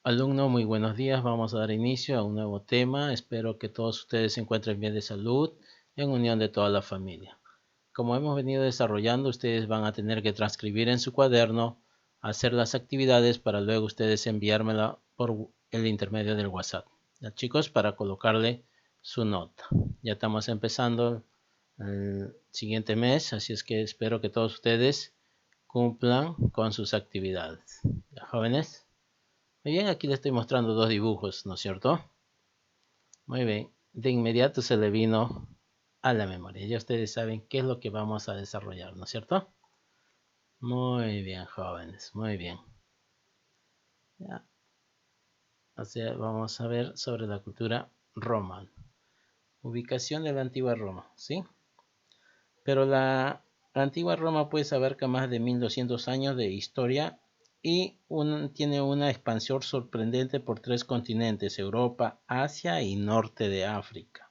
Alumno, muy buenos días. Vamos a dar inicio a un nuevo tema. Espero que todos ustedes se encuentren bien de salud, en unión de toda la familia. Como hemos venido desarrollando, ustedes van a tener que transcribir en su cuaderno, hacer las actividades para luego ustedes enviármela por el intermedio del WhatsApp. Ya, chicos, para colocarle su nota. Ya estamos empezando el siguiente mes, así es que espero que todos ustedes cumplan con sus actividades. ¿Ya, jóvenes? Muy bien, aquí le estoy mostrando dos dibujos, ¿no es cierto? Muy bien, de inmediato se le vino a la memoria. Ya ustedes saben qué es lo que vamos a desarrollar, ¿no es cierto? Muy bien, jóvenes, muy bien. Ya. O sea, vamos a ver sobre la cultura romana. Ubicación de la antigua Roma, ¿sí? Pero la antigua Roma pues abarca más de 1200 años de historia y tiene una expansión sorprendente por tres continentes: Europa, Asia y norte de África.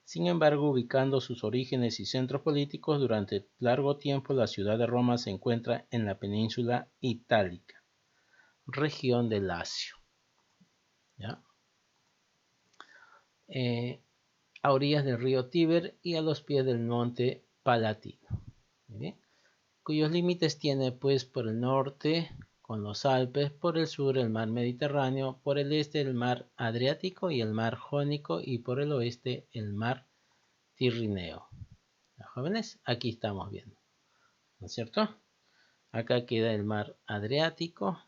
Sin embargo, ubicando sus orígenes y centros políticos, durante largo tiempo la ciudad de Roma se encuentra en la península itálica, región del Lacio, ¿ya? A orillas del río Tíber y a los pies del monte Palatino, ¿bien? Cuyos límites tiene pues por el norte con los Alpes, por el sur el mar Mediterráneo, por el este el mar Adriático y el mar Jónico, y por el oeste el mar Tirrineo. ¿Los jóvenes? Aquí estamos viendo, ¿no es cierto? Acá queda el mar Adriático,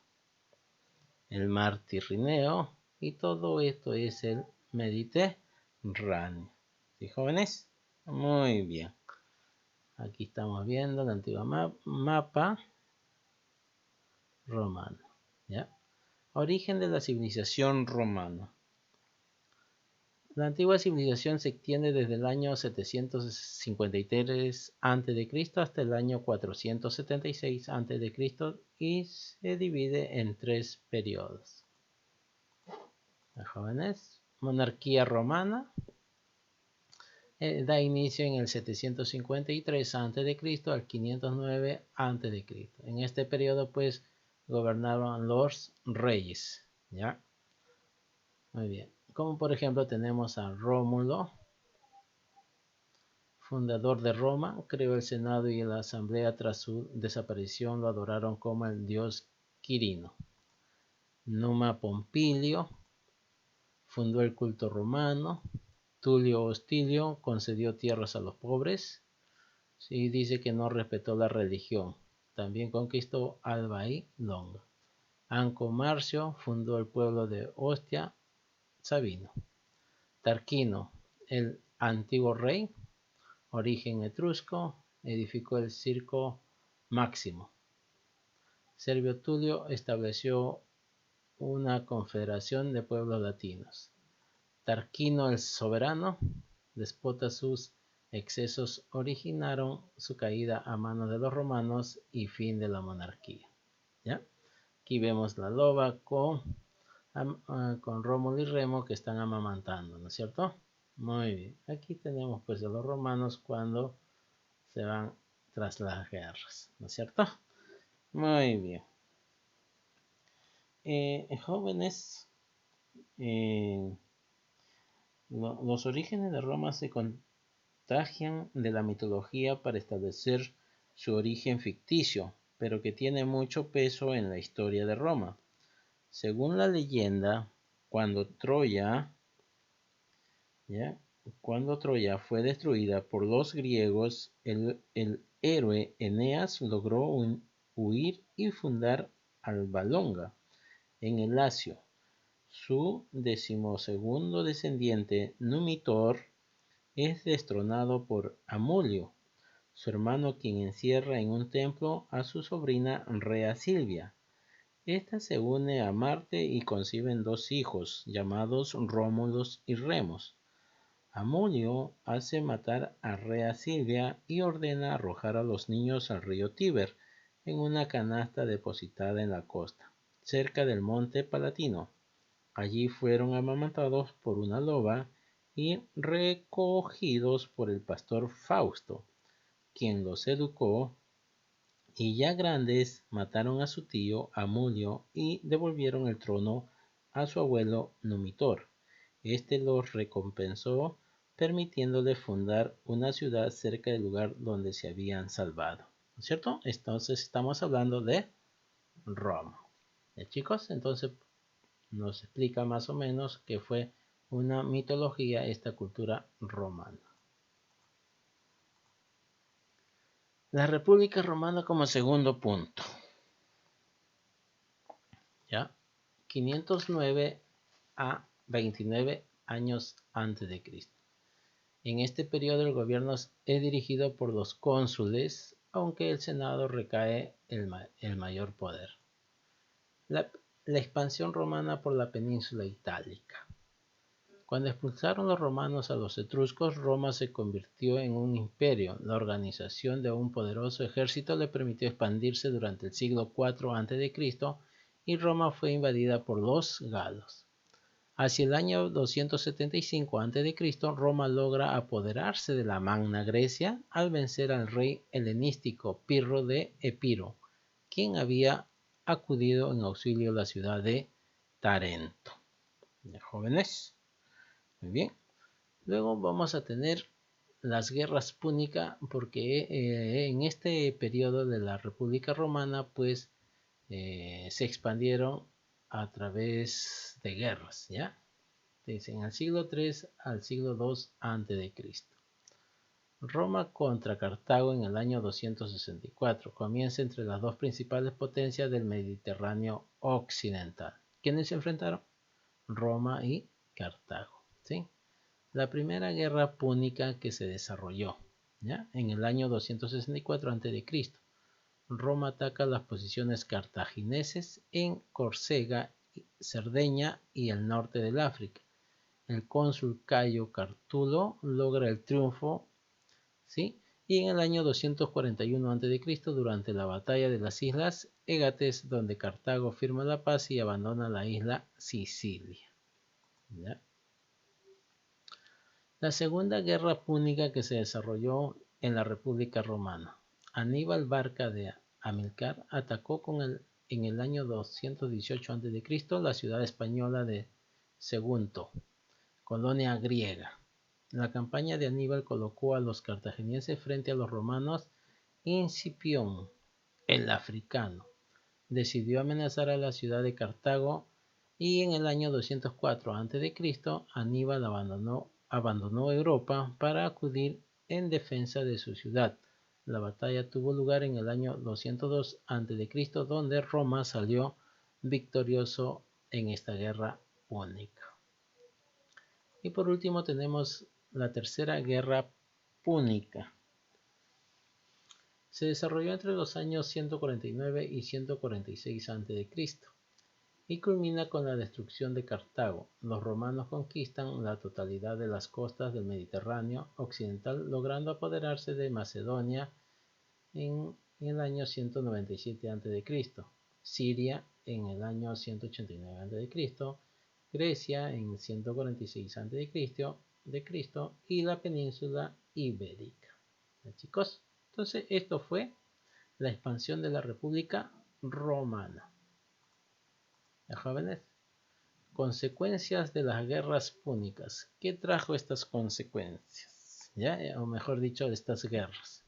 el mar Tirrineo, y todo esto es el Mediterráneo. ¿Sí, jóvenes? Muy bien. Aquí estamos viendo el antiguo mapa romano, ¿ya? Origen de la civilización romana. La antigua civilización se extiende desde el año 753 a.C. hasta el año 476 a.C. y se divide en tres periodos. Los jóvenes, monarquía romana, da inicio en el 753 a.C. al 509 a.C. En este periodo pues gobernaban los reyes, ¿ya? Muy bien. Como por ejemplo tenemos a Rómulo, fundador de Roma, creó el Senado y la Asamblea. Tras su desaparición lo adoraron como el dios Quirino. Numa Pompilio fundó el culto romano. Tulio Hostilio concedió tierras a los pobres. Sí, dice que no respetó la religión. También conquistó Alba y Longa. Anco Marcio fundó el pueblo de Ostia Sabino. Tarquino, el antiguo rey, origen etrusco, edificó el Circo Máximo. Servio Tulio estableció una confederación de pueblos latinos. Tarquino el soberano, déspota, sus excesos originaron su caída a manos de los romanos y fin de la monarquía, ¿ya? Aquí vemos la loba con Rómulo y Remo que están amamantando, ¿no es cierto? Muy bien. Aquí tenemos pues a los romanos cuando se van tras las guerras, ¿no es cierto? Muy bien. Jóvenes, eh, los orígenes de Roma se contagian de la mitología para establecer su origen ficticio, pero que tiene mucho peso en la historia de Roma. Según la leyenda, cuando Troya, ¿ya? Cuando Troya fue destruida por los griegos, el héroe Eneas logró huir y fundar Alba Longa en el Lacio. Su decimosegundo descendiente, Numitor, es destronado por Amulio, su hermano, quien encierra en un templo a su sobrina Rea Silvia. Esta se une a Marte y conciben dos hijos, llamados Rómulos y Remus. Amulio hace matar a Rea Silvia y ordena arrojar a los niños al río Tíber en una canasta depositada en la costa, cerca del monte Palatino. Allí fueron amamantados por una loba y recogidos por el pastor Fausto, quien los educó y ya grandes mataron a su tío Amulio y devolvieron el trono a su abuelo Numitor. Este los recompensó permitiéndole fundar una ciudad cerca del lugar donde se habían salvado. ¿No es cierto? Entonces estamos hablando de Roma. Chicos, entonces nos explica más o menos que fue una mitología esta cultura romana. La República Romana como segundo punto. ¿Ya? 509 a 29 años antes de Cristo. En este periodo el gobierno es dirigido por los cónsules, aunque el Senado recae el mayor poder. La expansión romana por la península itálica. Cuando expulsaron los romanos a los etruscos, Roma se convirtió en un imperio. La organización de un poderoso ejército le permitió expandirse durante el siglo IV a.C. y Roma fue invadida por los galos. Hacia el año 275 a.C., Roma logra apoderarse de la Magna Grecia al vencer al rey helenístico Pirro de Epiro, quien había acudido en auxilio a la ciudad de Tarento. ¿Ya, jóvenes? Muy bien. Luego vamos a tener las guerras púnicas, porque en este periodo de la República Romana, pues se expandieron a través de guerras, ¿ya? Dicen al siglo III al siglo II a.C. Roma contra Cartago en el año 264. Comienza entre las dos principales potencias del Mediterráneo occidental. ¿Quiénes se enfrentaron? Roma y Cartago, ¿sí? La primera guerra púnica que se desarrolló, ¿ya? En el año 264 a.C. Roma ataca las posiciones cartagineses en Córcega, Cerdeña y el norte del África. El cónsul Cayo Cartulo logra el triunfo, ¿sí? Y en el año 241 a.C., durante la batalla de las islas Égates, donde Cartago firma la paz y abandona la isla Sicilia, ¿ya? La segunda guerra púnica que se desarrolló en la República Romana. Aníbal Barca de Amílcar atacó en el año 218 a.C. la ciudad española de Sagunto, colonia griega. La campaña de Aníbal colocó a los cartagineses frente a los romanos y Escipión, el africano, decidió amenazar a la ciudad de Cartago y en el año 204 a.C. Aníbal abandonó Europa para acudir en defensa de su ciudad. La batalla tuvo lugar en el año 202 a.C., donde Roma salió victorioso en esta guerra púnica. Y por último tenemos la tercera guerra púnica. Se desarrolló entre los años 149 y 146 a.C. y culmina con la destrucción de Cartago. Los romanos conquistan la totalidad de las costas del Mediterráneo occidental, logrando apoderarse de Macedonia en el año 197 a.C., Siria en el año 189 a.C., Grecia en 146 a.C. y la península ibérica. ¿Ya, chicos? Entonces esto fue la expansión de la República Romana. ¿Ya, jóvenes? Consecuencias de las guerras púnicas. ¿Qué trajo estas consecuencias? ¿Ya? O mejor dicho, de estas guerras.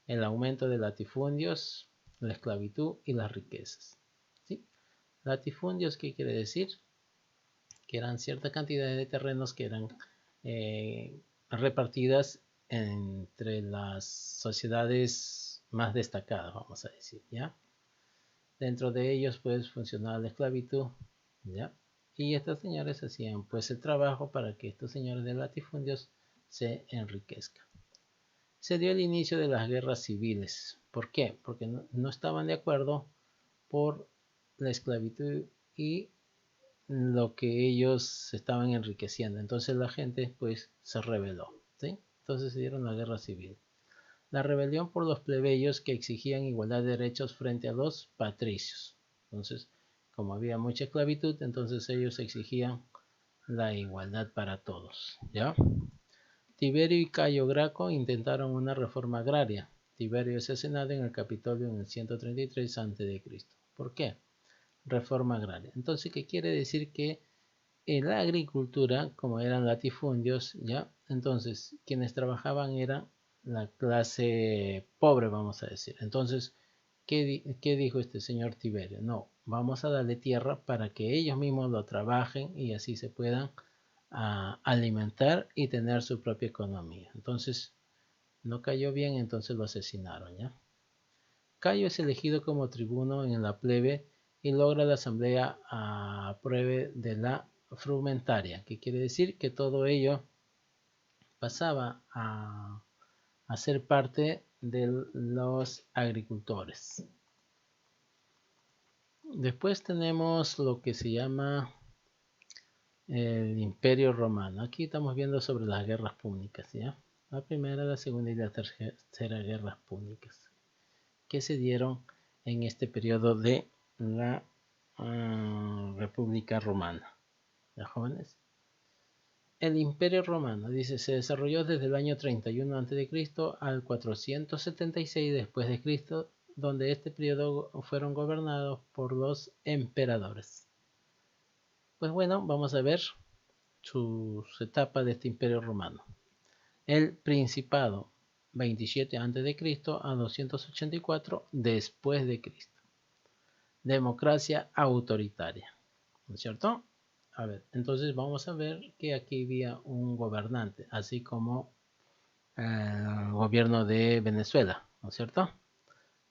El aumento de latifundios, la esclavitud y las riquezas. ¿Sí? Latifundios, ¿qué quiere decir? Que eran cierta cantidad de terrenos que eran repartidas entre las sociedades más destacadas, vamos a decir, ¿ya? Dentro de ellos pues funcionaba la esclavitud, ¿ya? Y estos señores hacían pues el trabajo para que estos señores de latifundios se enriquezcan. Se dio el inicio de las guerras civiles. ¿Por qué? Porque no estaban de acuerdo por la esclavitud y lo que ellos se estaban enriqueciendo. Entonces la gente pues se rebeló, ¿sí? Entonces se dieron la guerra civil. La rebelión por los plebeyos que exigían igualdad de derechos frente a los patricios. Entonces, como había mucha esclavitud, entonces ellos exigían la igualdad para todos, ¿ya? Tiberio y Cayo Graco intentaron una reforma agraria. Tiberio es asesinado en el Capitolio en el 133 a.C. ¿Por qué? Reforma agraria. Entonces, ¿qué quiere decir? Que en la agricultura, como eran latifundios, ¿ya? Entonces, quienes trabajaban eran la clase pobre, vamos a decir. Entonces, ¿qué dijo este señor Tiberio? No, vamos a darle tierra para que ellos mismos lo trabajen y así se puedan alimentar y tener su propia economía. Entonces, no cayó bien, entonces lo asesinaron, ¿ya? Cayo es elegido como tribuno en la plebe y logra la asamblea apruebe de la frumentaria, que quiere decir que todo ello pasaba a ser parte de los agricultores. Después tenemos lo que se llama el Imperio Romano. Aquí estamos viendo sobre las guerras púnicas, ¿ya? La primera, la segunda y la tercera guerras púnicas, que se dieron en este periodo de la República Romana. ¿Ya, jóvenes? El Imperio Romano, dice, se desarrolló desde el año 31 a.C. al 476 después de Cristo, donde este periodo fueron gobernados por los emperadores. Pues bueno, vamos a ver sus etapas de este Imperio Romano. El Principado, 27 a.C. a 284 después de Cristo. Democracia autoritaria, ¿no es cierto? A ver, entonces vamos a ver que aquí había un gobernante, así como el gobierno de Venezuela, ¿no es cierto?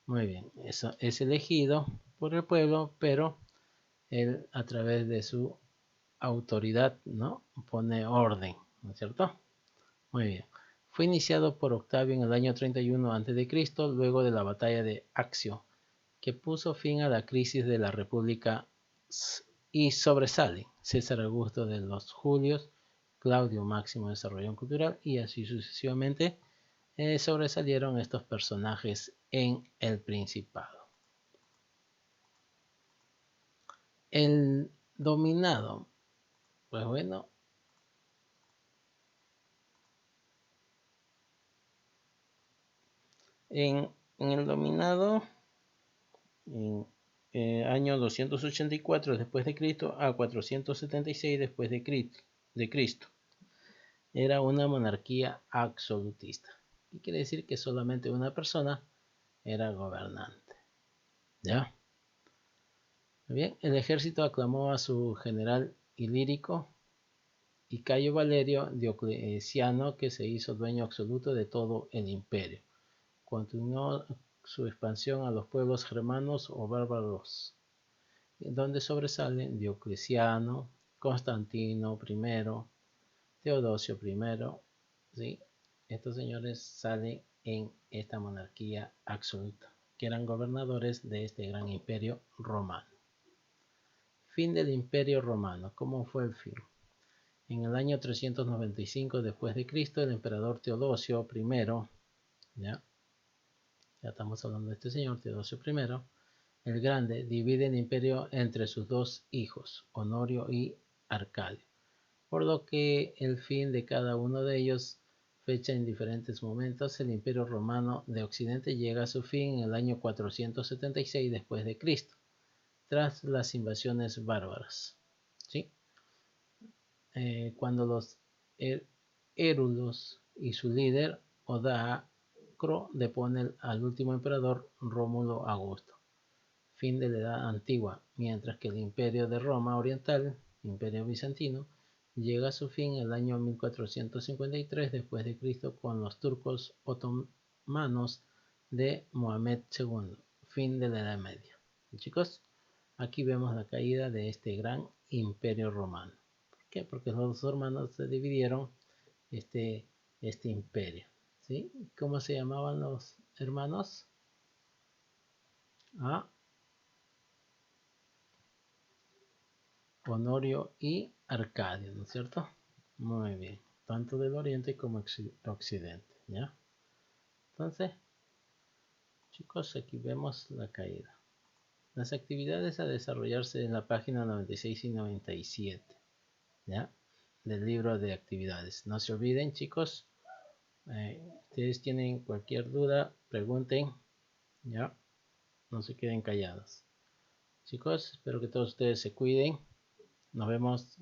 Muy bien, eso es elegido por el pueblo, pero él a través de su autoridad, ¿no? Pone orden, ¿no es cierto? Muy bien. Fue iniciado por Octavio en el año 31 a.C., luego de la batalla de Accio, que puso fin a la crisis de la República y sobresale César Augusto de los Julios, Claudio Máximo Desarrollo Cultural y así sucesivamente sobresalieron estos personajes en el Principado. El dominado, pues bueno, en el dominado en año 284 después de Cristo a 476 después de Cristo. Era una monarquía absolutista. ¿Qué quiere decir? Que solamente una persona era gobernante. ¿Ya? Bien, el ejército aclamó a su general Ilírico y Cayo Valerio Diocleciano, que se hizo dueño absoluto de todo el imperio. Continuó su expansión a los pueblos germanos o bárbaros, donde sobresalen Diocleciano, Constantino I, Teodosio I, ¿sí? Estos señores salen en esta monarquía absoluta, que eran gobernadores de este gran imperio romano. Fin del imperio romano. ¿Cómo fue el fin? En el año 395 después de Cristo, el emperador Teodosio I, ya estamos hablando de este señor, Teodosio I, el Grande, divide el imperio entre sus dos hijos, Honorio y Arcadio, por lo que el fin de cada uno de ellos fecha en diferentes momentos. El imperio romano de Occidente llega a su fin en el año 476 después de Cristo, tras las invasiones bárbaras. ¿Sí? Cuando los érulos y su líder Odacro deponen al último emperador Rómulo Augusto. Fin de la Edad Antigua, mientras que el Imperio de Roma Oriental, Imperio Bizantino, llega a su fin en el año 1453 después de Cristo con los turcos otomanos de Mohamed II. Fin de la Edad Media. Chicos, aquí vemos la caída de este gran imperio romano. ¿Por qué? Porque los dos hermanos se dividieron este imperio. ¿Sí? ¿Cómo se llamaban los hermanos? Honorio y Arcadio, ¿no es cierto? Muy bien. Tanto del oriente como occidente, ¿ya? Entonces, chicos, aquí vemos la caída. Las actividades a desarrollarse en la página 96 y 97, ¿ya? Del libro de actividades. No se olviden, chicos, Ustedes tienen cualquier duda, pregunten, ya, no se queden callados. Chicos, espero que todos ustedes se cuiden. Nos vemos